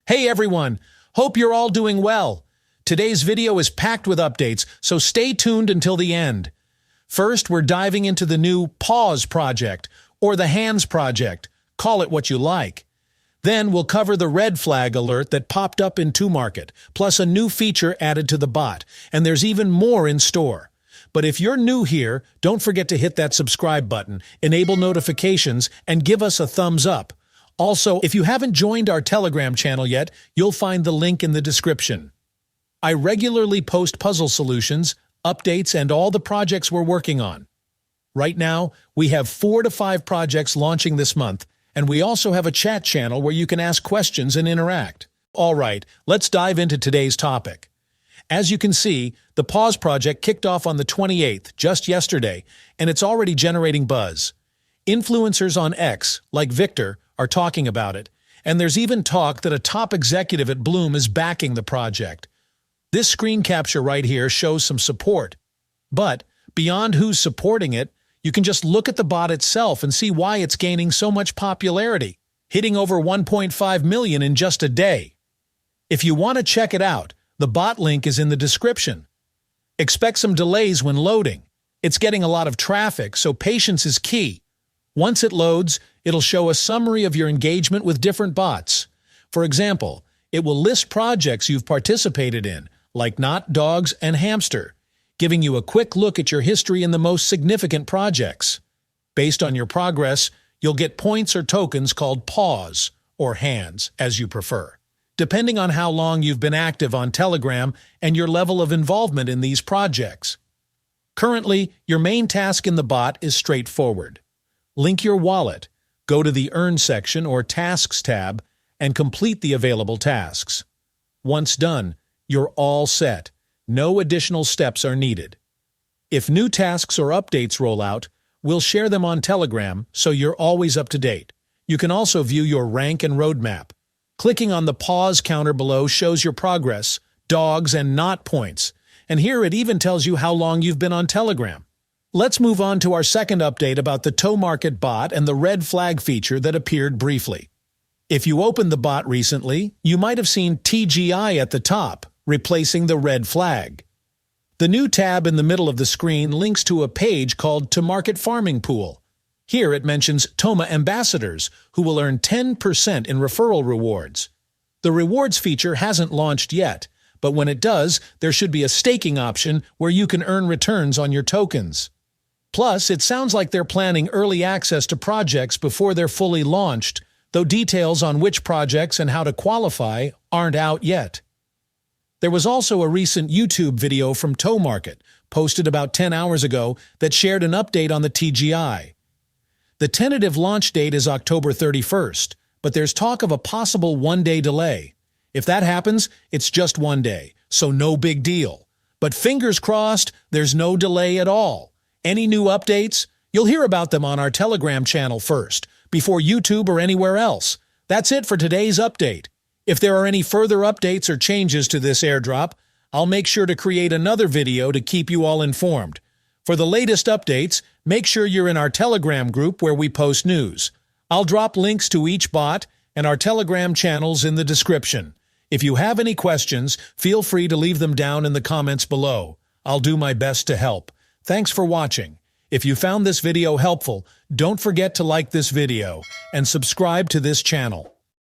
Hey everyone, hope you're all doing well. Today's video is packed with updates, so stay tuned until the end. First, we're diving into the new PAWS project, or the Hands project, call it what you like. Then we'll cover the red flag alert that popped up in Tomarket, plus a new feature added to the bot, and there's even more in store. But if you're new here, don't forget to hit that subscribe button, enable notifications, and give us a thumbs up. Also, if you haven't joined our Telegram channel yet, you'll find the link in the description. I regularly post puzzle solutions, updates, and all the projects we're working on. Right now, we have 4 to 5 projects launching this month, and we also have a chat channel where you can ask questions and interact. All right, let's dive into today's topic. As you can see, the PAWS project kicked off on the 28th, just yesterday, and it's already generating buzz. Influencers on X, like Victor, are talking about it, and there's even talk that a top executive at Bloom is backing the project. This screen capture right here shows some support. But beyond who's supporting it, you can just look at the bot itself and see why it's gaining so much popularity, hitting over 1.5 million in just a day. If you want to check it out, the bot link is in the description. Expect some delays when loading. It's getting a lot of traffic, so patience is key. Once it loads, it'll show a summary of your engagement with different bots. For example, it will list projects you've participated in, like Knot, Dogs, and Hamster, giving you a quick look at your history in the most significant projects. Based on your progress, you'll get points or tokens called PAWS, or Hands, as you prefer, depending on how long you've been active on Telegram and your level of involvement in these projects. Currently, your main task in the bot is straightforward. Link your wallet, go to the Earn section or Tasks tab, and complete the available tasks. Once done, you're all set. No additional steps are needed. If new tasks or updates roll out, we'll share them on Telegram so you're always up to date. You can also view your rank and roadmap. Clicking on the pause counter below shows your progress, dogs, and knot points. And here it even tells you how long you've been on Telegram. Let's move on to our second update about the Tomarket Bot and the red flag feature that appeared briefly. If you opened the bot recently, you might have seen TGI at the top, replacing the red flag. The new tab in the middle of the screen links to a page called Tomarket Farming Pool. Here it mentions Toma ambassadors, who will earn 10% in referral rewards. The rewards feature hasn't launched yet, but when it does, there should be a staking option where you can earn returns on your tokens. Plus, it sounds like they're planning early access to projects before they're fully launched, though details on which projects and how to qualify aren't out yet. There was also a recent YouTube video from Tomarket, posted about 10 hours ago, that shared an update on the TGI. The tentative launch date is October 31st, but there's talk of a possible one-day delay. If that happens, it's just one day, so no big deal. But fingers crossed, there's no delay at all. Any new updates? You'll hear about them on our Telegram channel first, before YouTube or anywhere else. That's it for today's update. If there are any further updates or changes to this airdrop, I'll make sure to create another video to keep you all informed. For the latest updates, make sure you're in our Telegram group where we post news. I'll drop links to each bot and our Telegram channels in the description. If you have any questions, feel free to leave them down in the comments below. I'll do my best to help. Thanks for watching. If you found this video helpful, don't forget to like this video and subscribe to this channel.